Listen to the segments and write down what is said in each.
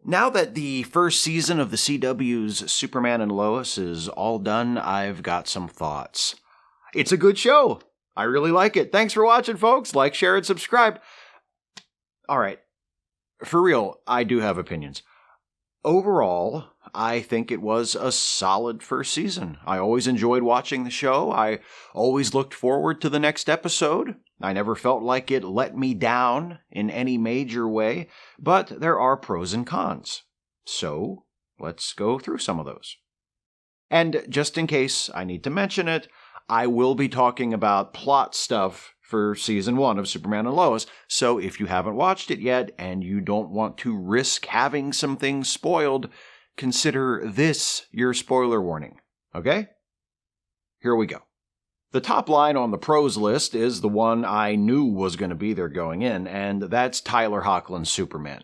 Now that the first season of the CW's Superman and Lois is all done, I've got some thoughts. It's a good show. I really like it. Thanks for watching, folks. Like, share, and subscribe. All right. For real, I do have opinions. Overall, I think it was a solid first season. I always enjoyed watching the show. I always looked forward to the next episode. I never felt like it let me down in any major way, but there are pros and cons. So, let's go through some of those. And just in case I need to mention it, I will be talking about plot stuff for Season 1 of Superman and Lois, so if you haven't watched it yet and you don't want to risk having some things spoiled, consider this your spoiler warning, okay? Here we go. The top line on the pros list is the one I knew was going to be there going in, and that's Tyler Hoechlin's Superman.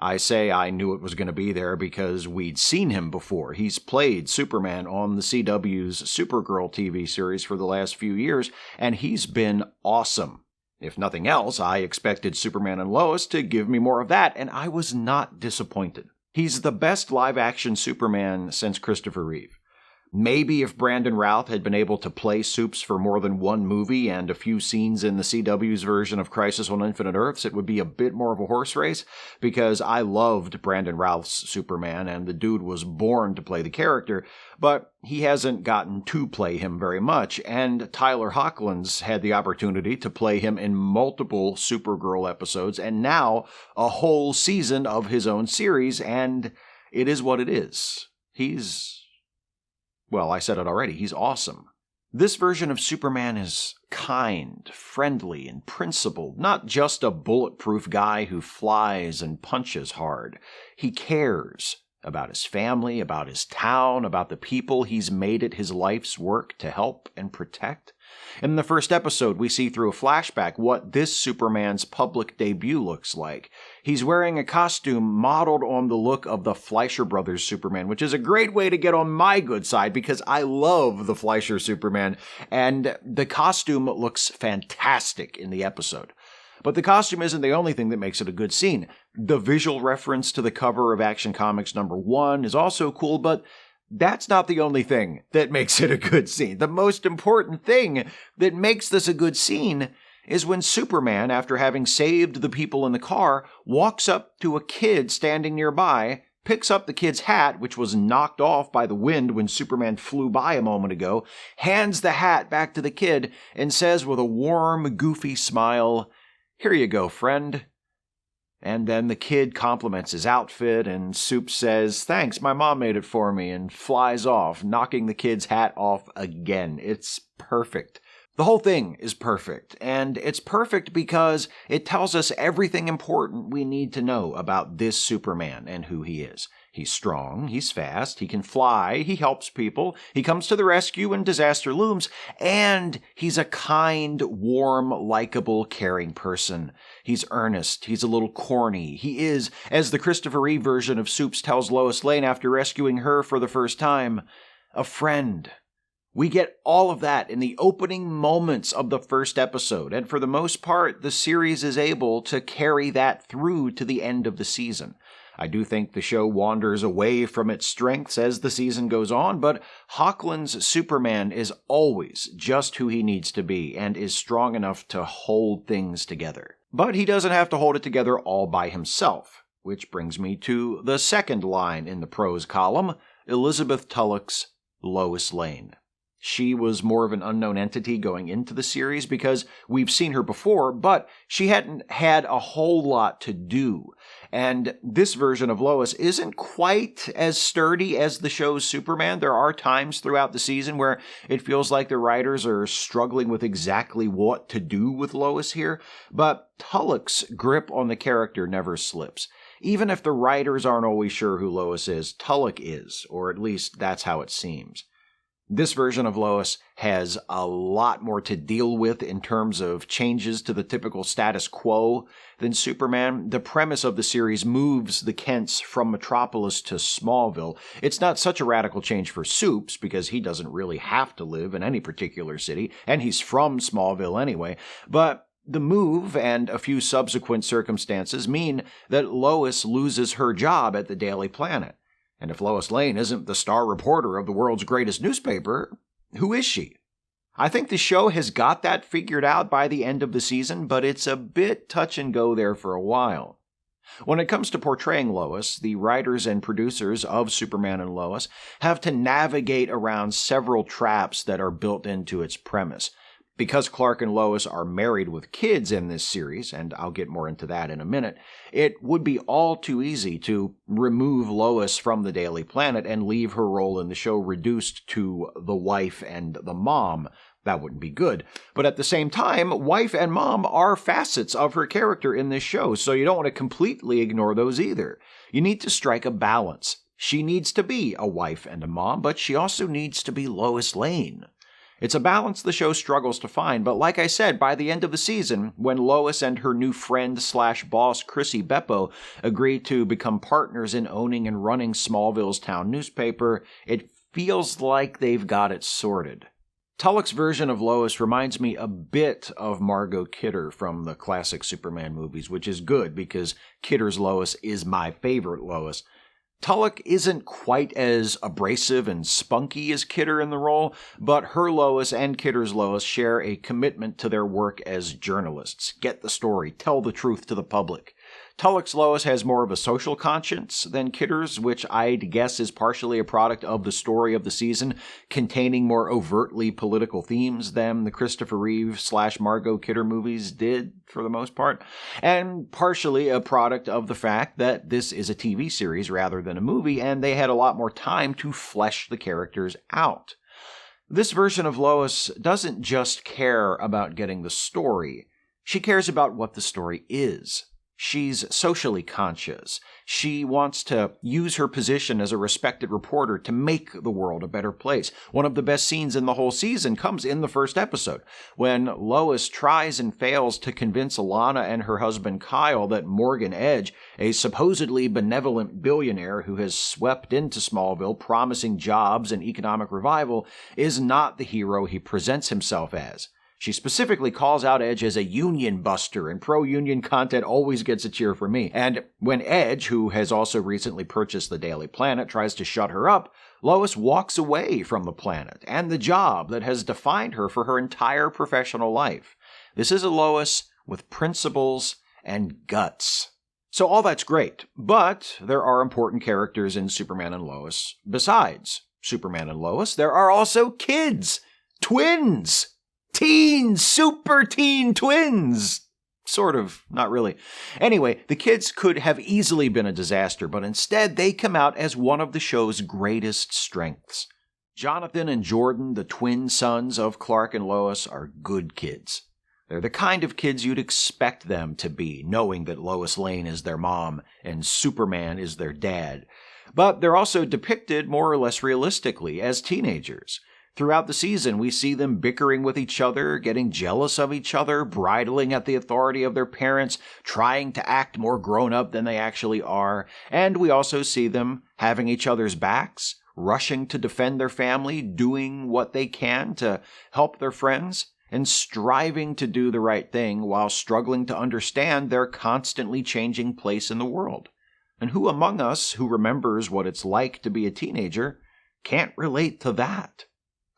I say I knew it was going to be there because we'd seen him before. He's played Superman on the CW's Supergirl TV series for the last few years, and he's been awesome. If nothing else, I expected Superman and Lois to give me more of that, and I was not disappointed. He's the best live-action Superman since Christopher Reeve. Maybe if Brandon Routh had been able to play Supes for more than one movie and a few scenes in the CW's version of Crisis on Infinite Earths, it would be a bit more of a horse race, because I loved Brandon Routh's Superman, and the dude was born to play the character, but he hasn't gotten to play him very much, and Tyler Hoechlin's had the opportunity to play him in multiple Supergirl episodes, and now a whole season of his own series, and it is what it is. Well, I said it already, he's awesome. This version of Superman is kind, friendly, and principled, not just a bulletproof guy who flies and punches hard. He cares about his family, about his town, about the people he's made it his life's work to help and protect. In the first episode, we see through a flashback what this Superman's public debut looks like. He's wearing a costume modeled on the look of the Fleischer Brothers Superman, which is a great way to get on my good side because I love the Fleischer Superman, and the costume looks fantastic in the episode. But the costume isn't the only thing that makes it a good scene. The visual reference to the cover of Action Comics #1 is also cool, but that's not the only thing that makes it a good scene. The most important thing that makes this a good scene is when Superman, after having saved the people in the car, walks up to a kid standing nearby, picks up the kid's hat, which was knocked off by the wind when Superman flew by a moment ago, hands the hat back to the kid, and says with a warm, goofy smile, "Here you go, friend." And then the kid compliments his outfit, and Soup says, "Thanks, my mom made it for me," and flies off, knocking the kid's hat off again. It's perfect. The whole thing is perfect, and it's perfect because it tells us everything important we need to know about this Superman and who he is. He's strong, he's fast, he can fly, he helps people, he comes to the rescue when disaster looms, and he's a kind, warm, likable, caring person. He's earnest, he's a little corny. He is, as the Christopher Reeve version of Soups tells Lois Lane after rescuing her for the first time, a friend. We get all of that in the opening moments of the first episode, and for the most part, the series is able to carry that through to the end of the season. I do think the show wanders away from its strengths as the season goes on, but Hoechlin's Superman is always just who he needs to be and is strong enough to hold things together. But he doesn't have to hold it together all by himself, which brings me to the second line in the pros column, Elizabeth Tulloch's Lois Lane. She was more of an unknown entity going into the series because we've seen her before, but she hadn't had a whole lot to do. And this version of Lois isn't quite as sturdy as the show's Superman. There are times throughout the season where it feels like the writers are struggling with exactly what to do with Lois here, but Tulloch's grip on the character never slips. Even if the writers aren't always sure who Lois is, Tulloch is, or at least that's how it seems. This version of Lois has a lot more to deal with in terms of changes to the typical status quo than Superman. The premise of the series moves the Kents from Metropolis to Smallville. It's not such a radical change for Soups, because he doesn't really have to live in any particular city, and he's from Smallville anyway, but The move and a few subsequent circumstances mean that Lois loses her job at the Daily Planet. And if Lois Lane isn't the star reporter of the world's greatest newspaper, who is she? I think the show has got that figured out by the end of the season, but it's a bit touch and go there for a while. When it comes to portraying Lois, the writers and producers of Superman and Lois have to navigate around several traps that are built into its premise. Because Clark and Lois are married with kids in this series, and I'll get more into that in a minute, it would be all too easy to remove Lois from the Daily Planet and leave her role in the show reduced to the wife and the mom. That wouldn't be good. But at the same time, wife and mom are facets of her character in this show, so you don't want to completely ignore those either. You need to strike a balance. She needs to be a wife and a mom, but she also needs to be Lois Lane. It's a balance the show struggles to find, but like I said, by the end of the season, when Lois and her new friend/boss Chrissy Beppo agree to become partners in owning and running Smallville's town newspaper, it feels like they've got it sorted. Tulloch's version of Lois reminds me a bit of Margot Kidder from the classic Superman movies, which is good because Kidder's Lois is my favorite Lois. Tulloch isn't quite as abrasive and spunky as Kidder in the role, but her Lois and Kidder's Lois share a commitment to their work as journalists. Get the story, tell the truth to the public. Tulloch's Lois has more of a social conscience than Kidder's, which I'd guess is partially a product of the story of the season, containing more overtly political themes than the Christopher Reeve/Margot Kidder movies did, for the most part, and partially a product of the fact that this is a TV series rather than a movie, and they had a lot more time to flesh the characters out. This version of Lois doesn't just care about getting the story, she cares about what the story is. She's socially conscious. She wants to use her position as a respected reporter to make the world a better place. One of the best scenes in the whole season comes in the first episode, when Lois tries and fails to convince Alana and her husband Kyle that Morgan Edge, a supposedly benevolent billionaire who has swept into Smallville promising jobs and economic revival, is not the hero he presents himself as. She specifically calls out Edge as a union buster, and pro-union content always gets a cheer from me. And when Edge, who has also recently purchased the Daily Planet, tries to shut her up, Lois walks away from the planet and the job that has defined her for her entire professional life. This is a Lois with principles and guts. So all that's great, but there are important characters in Superman and Lois. Besides Superman and Lois, there are also kids, twins. Teen, super teen twins. Sort of, not really. Anyway, the kids could have easily been a disaster, but instead they come out as one of the show's greatest strengths. Jonathan and Jordan, the twin sons of Clark and Lois, are good kids. They're the kind of kids you'd expect them to be, knowing that Lois Lane is their mom and Superman is their dad. But they're also depicted more or less realistically as teenagers. Throughout the season, we see them bickering with each other, getting jealous of each other, bridling at the authority of their parents, trying to act more grown-up than they actually are, and we also see them having each other's backs, rushing to defend their family, doing what they can to help their friends, and striving to do the right thing while struggling to understand their constantly changing place in the world. And who among us who remembers what it's like to be a teenager can't relate to that?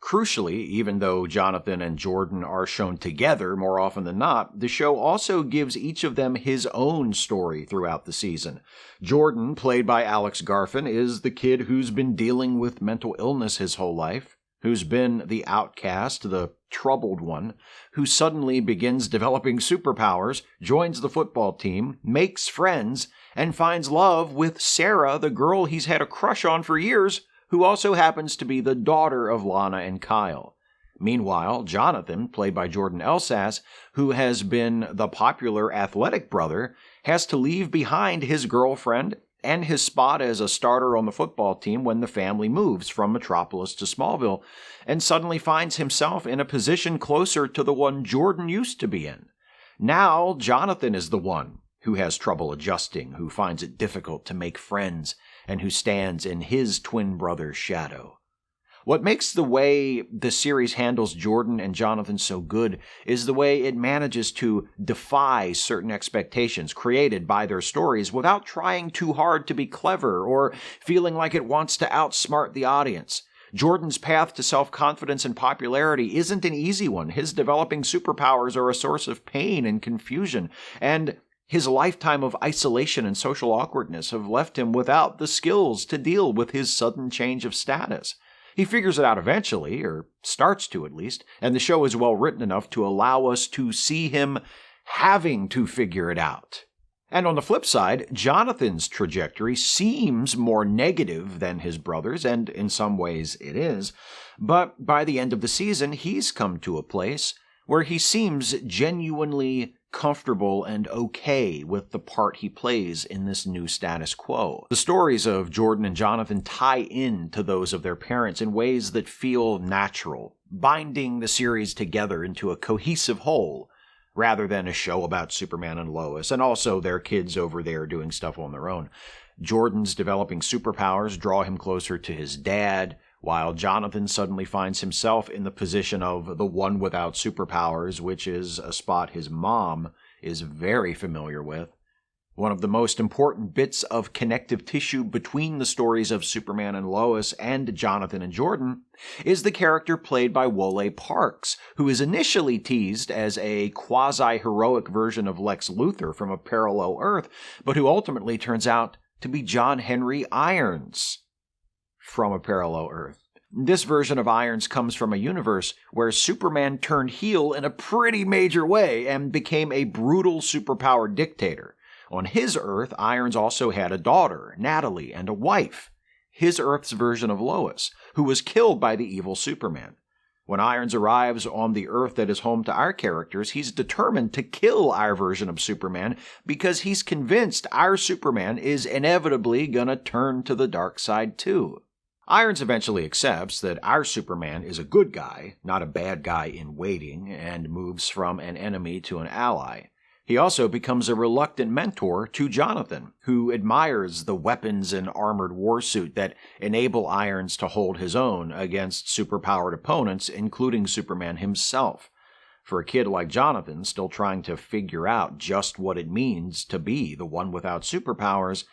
Crucially, even though Jonathan and Jordan are shown together more often than not, the show also gives each of them his own story throughout the season. Jordan, played by Alex Garfin, is the kid who's been dealing with mental illness his whole life, who's been the outcast, the troubled one, who suddenly begins developing superpowers, joins the football team, makes friends, and finds love with Sarah, the girl he's had a crush on for years, who also happens to be the daughter of Lana and Kyle. Meanwhile, Jonathan, played by Jordan Elsas, who has been the popular athletic brother, has to leave behind his girlfriend and his spot as a starter on the football team when the family moves from Metropolis to Smallville, and suddenly finds himself in a position closer to the one Jordan used to be in. Now, Jonathan is the one who has trouble adjusting, who finds it difficult to make friends, and who stands in his twin brother's shadow. What makes the way the series handles Jordan and Jonathan so good is the way it manages to defy certain expectations created by their stories without trying too hard to be clever or feeling like it wants to outsmart the audience. Jordan's path to self-confidence and popularity isn't an easy one. His developing superpowers are a source of pain and confusion, and his lifetime of isolation and social awkwardness have left him without the skills to deal with his sudden change of status. He figures it out eventually, or starts to at least, and the show is well written enough to allow us to see him having to figure it out. And on the flip side, Jonathan's trajectory seems more negative than his brother's, and in some ways it is, but by the end of the season, he's come to a place where he seems genuinely comfortable and okay with the part he plays in this new status quo. The stories of Jordan and Jonathan tie in to those of their parents in ways that feel natural, binding the series together into a cohesive whole, rather than a show about Superman and Lois, and also their kids over there doing stuff on their own. Jordan's developing superpowers draw him closer to his dad, while Jonathan suddenly finds himself in the position of the one without superpowers, which is a spot his mom is very familiar with. One of the most important bits of connective tissue between the stories of Superman and Lois and Jonathan and Jordan is the character played by Wole Parks, who is initially teased as a quasi-heroic version of Lex Luthor from a parallel Earth, but who ultimately turns out to be John Henry Irons from a parallel Earth. This version of Irons comes from a universe where Superman turned heel in a pretty major way and became a brutal superpowered dictator. On his Earth, Irons also had a daughter, Natalie, and a wife, his Earth's version of Lois, who was killed by the evil Superman. When Irons arrives on the Earth that is home to our characters, he's determined to kill our version of Superman because he's convinced our Superman is inevitably gonna turn to the dark side too. Irons eventually accepts that our Superman is a good guy, not a bad guy in waiting, and moves from an enemy to an ally. He also becomes a reluctant mentor to Jonathan, who admires the weapons and armored warsuit that enable Irons to hold his own against superpowered opponents, including Superman himself. For a kid like Jonathan, still trying to figure out just what it means to be the one without superpowers,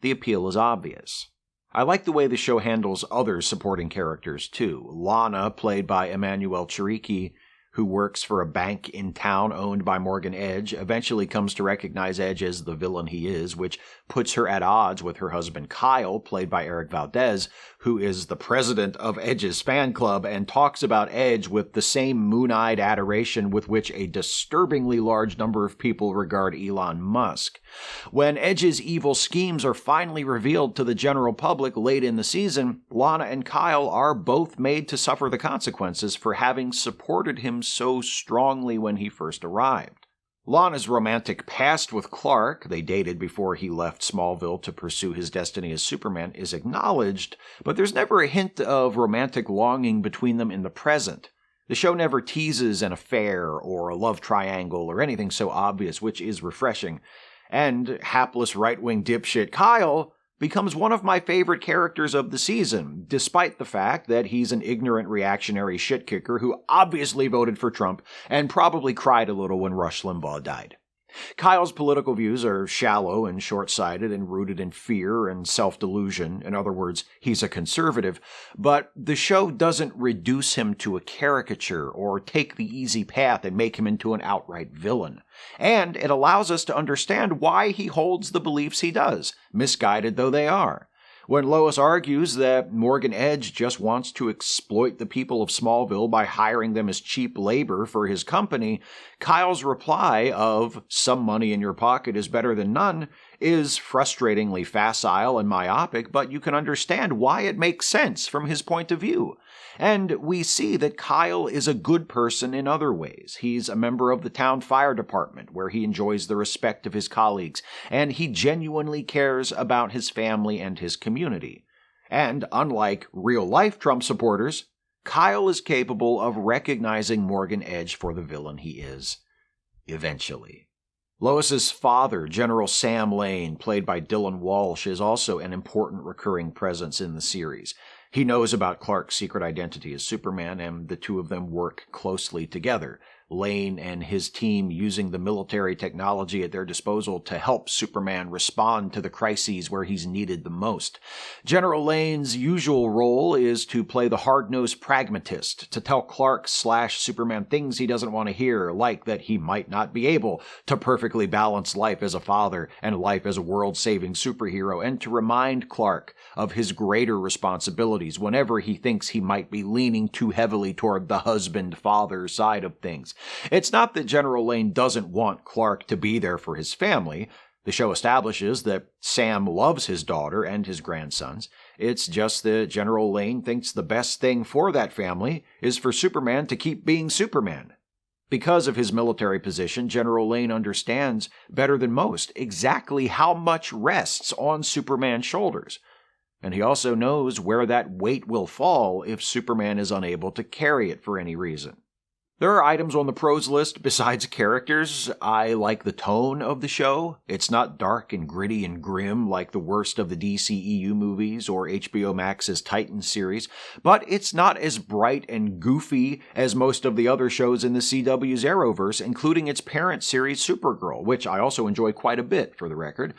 the appeal is obvious. I like the way the show handles other supporting characters, too. Lana, played by Emmanuel Chiriqui, who works for a bank in town owned by Morgan Edge, eventually comes to recognize Edge as the villain he is, which puts her at odds with her husband Kyle, played by Eric Valdez, who is the president of Edge's fan club and talks about Edge with the same moon-eyed adoration with which a disturbingly large number of people regard Elon Musk. When Edge's evil schemes are finally revealed to the general public late in the season, Lana and Kyle are both made to suffer the consequences for having supported him so strongly when he first arrived. Lana's romantic past with Clark, they dated before he left Smallville to pursue his destiny as Superman, is acknowledged, but there's never a hint of romantic longing between them in the present. The show never teases an affair or a love triangle or anything so obvious, which is refreshing. And hapless right-wing dipshit Kyle becomes one of my favorite characters of the season, despite the fact that he's an ignorant reactionary shitkicker who obviously voted for Trump and probably cried a little when Rush Limbaugh died. Kyle's political views are shallow and short-sighted and rooted in fear and self-delusion. In other words, he's a conservative, but the show doesn't reduce him to a caricature or take the easy path and make him into an outright villain. And it allows us to understand why he holds the beliefs he does, misguided though they are. When Lois argues that Morgan Edge just wants to exploit the people of Smallville by hiring them as cheap labor for his company, Kyle's reply of "some money in your pocket is better than none" is frustratingly facile and myopic, but you can understand why it makes sense from his point of view. And we see that Kyle is a good person in other ways. He's a member of the town fire department, where he enjoys the respect of his colleagues, and he genuinely cares about his family and his community. And unlike real-life Trump supporters, Kyle is capable of recognizing Morgan Edge for the villain he is. Eventually. Lois's father, General Sam Lane, played by Dylan Walsh, is also an important recurring presence in the series. He knows about Clark's secret identity as Superman, and the two of them work closely together. Lane and his team using the military technology at their disposal to help Superman respond to the crises where he's needed the most. General Lane's usual role is to play the hard-nosed pragmatist, to tell Clark/Superman things he doesn't want to hear, like that he might not be able to perfectly balance life as a father and life as a world-saving superhero, and to remind Clark of his greater responsibilities whenever he thinks he might be leaning too heavily toward the husband-father side of things. It's not that General Lane doesn't want Clark to be there for his family. The show establishes that Sam loves his daughter and his grandsons. It's just that General Lane thinks the best thing for that family is for Superman to keep being Superman. Because of his military position, General Lane understands better than most exactly how much rests on Superman's shoulders. And he also knows where that weight will fall if Superman is unable to carry it for any reason. There are items on the pros list besides characters. I like the tone of the show. It's not dark and gritty and grim like the worst of the DCEU movies or HBO Max's Titans series, but it's not as bright and goofy as most of the other shows in the CW's Arrowverse, including its parent series Supergirl, which I also enjoy quite a bit, for the record.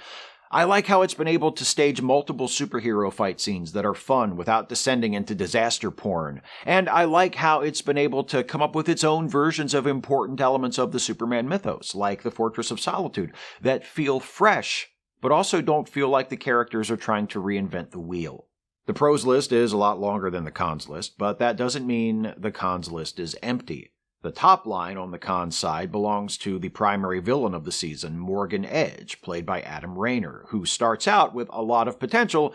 I like how it's been able to stage multiple superhero fight scenes that are fun without descending into disaster porn. And I like how it's been able to come up with its own versions of important elements of the Superman mythos, like the Fortress of Solitude, that feel fresh, but also don't feel like the characters are trying to reinvent the wheel. The pros list is a lot longer than the cons list, but that doesn't mean the cons list is empty. The top line on the cons side belongs to the primary villain of the season, Morgan Edge, played by Adam Rayner, who starts out with a lot of potential,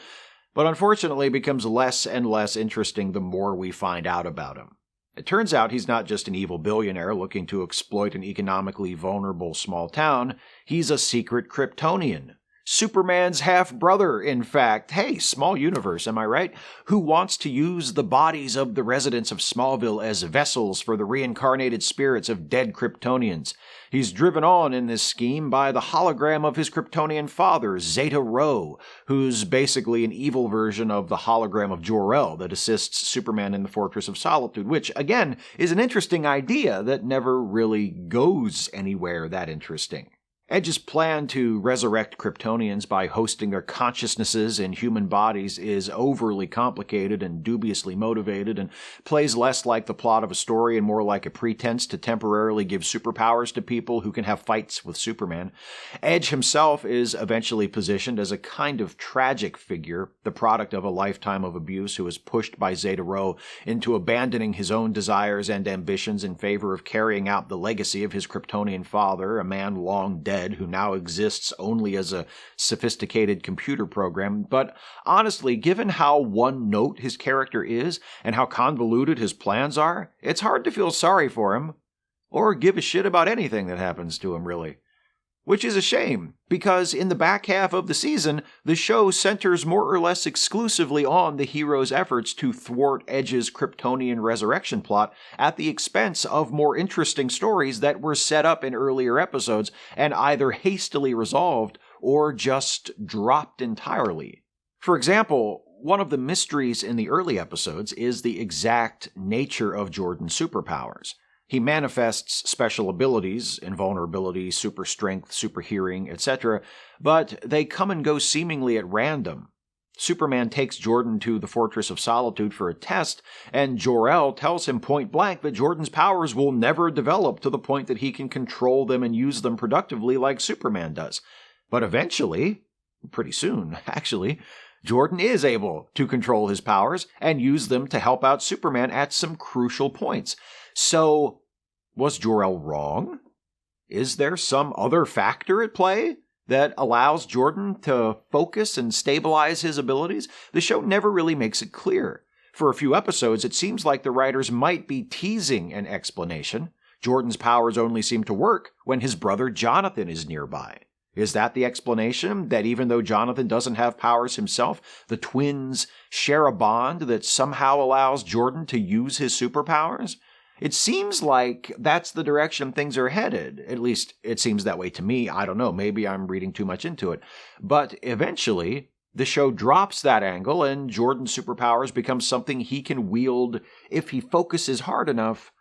but unfortunately becomes less and less interesting the more we find out about him. It turns out he's not just an evil billionaire looking to exploit an economically vulnerable small town, he's a secret Kryptonian. Superman's half-brother, in fact. Hey, small universe, am I right? Who wants to use the bodies of the residents of Smallville as vessels for the reincarnated spirits of dead Kryptonians. He's driven on in this scheme by the hologram of his Kryptonian father, Zeta Rho, who's basically an evil version of the hologram of Jor-El that assists Superman in the Fortress of Solitude, which, again, is an interesting idea that never really goes anywhere that interesting. Edge's plan to resurrect Kryptonians by hosting their consciousnesses in human bodies is overly complicated and dubiously motivated, and plays less like the plot of a story and more like a pretense to temporarily give superpowers to people who can have fights with Superman. Edge himself is eventually positioned as a kind of tragic figure, the product of a lifetime of abuse, who is pushed by Zeta Rho into abandoning his own desires and ambitions in favor of carrying out the legacy of his Kryptonian father, a man long dead, who now exists only as a sophisticated computer program. But honestly, given how one-note his character is and how convoluted his plans are, it's hard to feel sorry for him, or give a shit about anything that happens to him, really. Which is a shame, because in the back half of the season, the show centers more or less exclusively on the hero's efforts to thwart Edge's Kryptonian resurrection plot at the expense of more interesting stories that were set up in earlier episodes and either hastily resolved or just dropped entirely. For example, one of the mysteries in the early episodes is the exact nature of Jordan's superpowers. He manifests special abilities, invulnerability, super strength, super hearing, etc., but they come and go seemingly at random. Superman takes Jordan to the Fortress of Solitude for a test, and Jor-El tells him point blank that Jordan's powers will never develop to the point that he can control them and use them productively like Superman does. But eventually, pretty soon actually, Jordan is able to control his powers and use them to help out Superman at some crucial points. So, was Jor-El wrong? Is there some other factor at play that allows Jordan to focus and stabilize his abilities? The show never really makes it clear. For a few episodes, it seems like the writers might be teasing an explanation. Jordan's powers only seem to work when his brother Jonathan is nearby. Is that the explanation? That even though Jonathan doesn't have powers himself, the twins share a bond that somehow allows Jordan to use his superpowers? It seems like that's the direction things are headed. At least, it seems that way to me. I don't know. Maybe I'm reading too much into it. But eventually, The show drops that angle, and Jordan's superpowers become something he can wield if he focuses hard enough,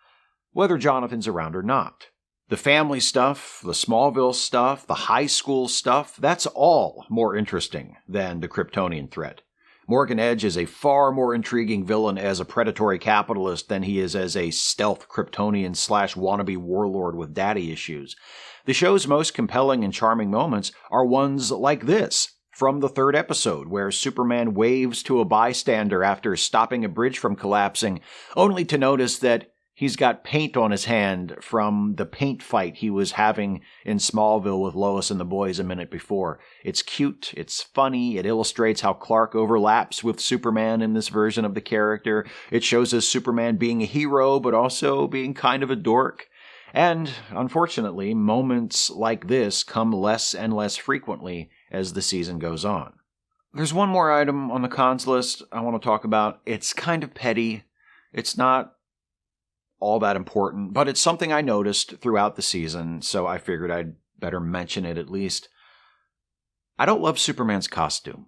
whether Jonathan's around or not. The family stuff, the Smallville stuff, the high school stuff, that's all more interesting than the Kryptonian threat. Morgan Edge is a far more intriguing villain as a predatory capitalist than he is as a stealth Kryptonian / wannabe warlord with daddy issues. The show's most compelling and charming moments are ones like this, from the 3rd episode, where Superman waves to a bystander after stopping a bridge from collapsing, only to notice that he's got paint on his hand from the paint fight he was having in Smallville with Lois and the boys a minute before. It's cute, it's funny, it illustrates how Clark overlaps with Superman in this version of the character. It shows us Superman being a hero, but also being kind of a dork. And, unfortunately, moments like this come less and less frequently as the season goes on. There's one more item on the cons list I want to talk about. It's kind of petty. It's not all that important, but it's something I noticed throughout the season, so I figured I'd better mention it at least. I don't love Superman's costume.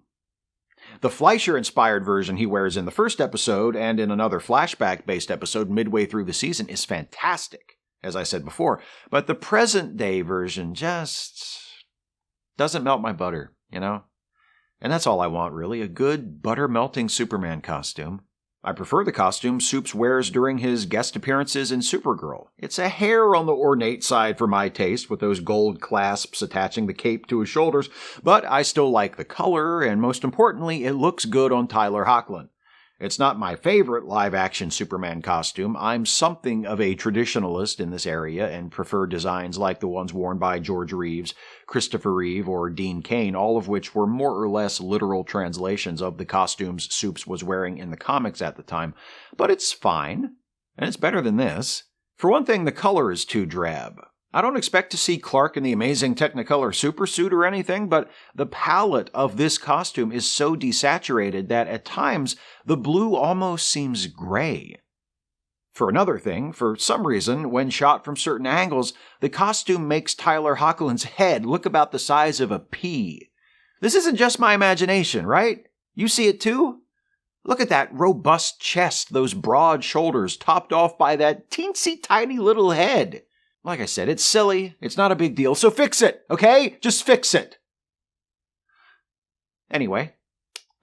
The Fleischer-inspired version he wears in the 1st episode and in another flashback-based episode midway through the season is fantastic, as I said before, but the present-day version just doesn't melt my butter, you know? And that's all I want, really, a good butter-melting Superman costume. I prefer the costume Supes wears during his guest appearances in Supergirl. It's a hair on the ornate side for my taste, with those gold clasps attaching the cape to his shoulders, but I still like the color, and most importantly, it looks good on Tyler Hoechlin. It's not my favorite live-action Superman costume. I'm something of a traditionalist in this area and prefer designs like the ones worn by George Reeves, Christopher Reeve, or Dean Cain, all of which were more or less literal translations of the costumes Supes was wearing in the comics at the time. But it's fine, and it's better than this. For one thing, the color is too drab. I don't expect to see Clark in the amazing Technicolor supersuit or anything, but the palette of this costume is so desaturated that at times the blue almost seems gray. For another thing, for some reason, when shot from certain angles, the costume makes Tyler Hoechlin's head look about the size of a pea. This isn't just my imagination, right? You see it too? Look at that robust chest, those broad shoulders topped off by that teensy tiny little head. Like I said, it's silly, it's not a big deal, so fix it, okay? Just fix it. Anyway,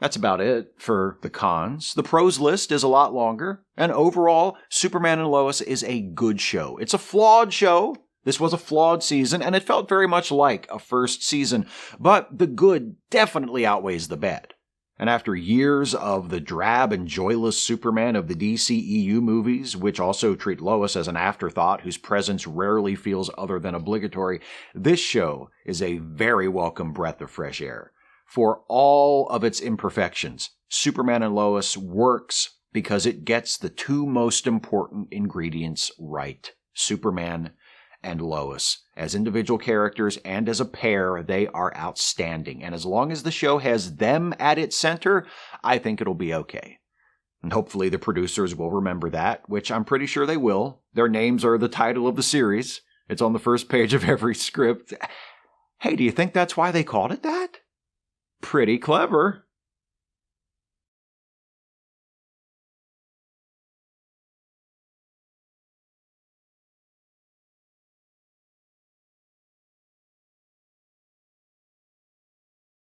that's about it for the cons. The pros list is a lot longer, and overall, Superman and Lois is a good show. It's a flawed show. This was a flawed season, and it felt very much like a first season, but the good definitely outweighs the bad. And after years of the drab and joyless Superman of the DCEU movies, which also treat Lois as an afterthought whose presence rarely feels other than obligatory, this show is a very welcome breath of fresh air. For all of its imperfections, Superman and Lois works because it gets the 2 most important ingredients right. Superman and Lois. As individual characters and as a pair, they are outstanding. And as long as the show has them at its center, I think it'll be okay. And hopefully the producers will remember that, which I'm pretty sure they will. Their names are the title of the series. It's on the first page of every script. Hey, do you think that's why they called it that? Pretty clever.